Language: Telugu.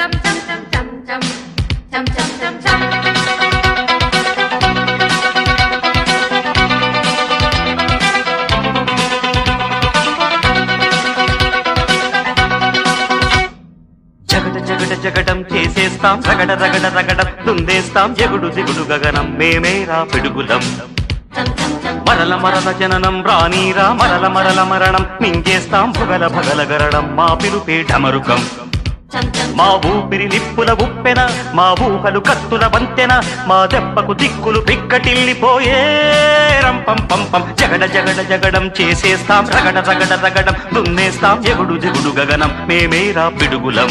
చం చం చం చం చం చం చం చం చం. జగడ జగడ జగడం చేసేస్తాం రగడ రగడ రగడ తుందేస్తాం జగుడు దిగుడు గగనం మేమేరా పిడుగులం. మరల మరల జననం రానీరా మరల మరల మరణం మింగేస్తాం భగల భగల గరడం మా పిలుపే ఢమరుకం. మా ఊపిరి నిప్పుల ఉప్పెన మా ఊహలు కత్తుల వంతెన మా దెబ్బకు దిక్కులు పిక్కటిల్లిపోయే రంపం పంపం. జగడ జగడ జగడం చేసేస్తాం రగడ రగడ రగడం దున్నేస్తాం ఎగుడు దిగుడు గగనం మేమేరా పిడుగులం.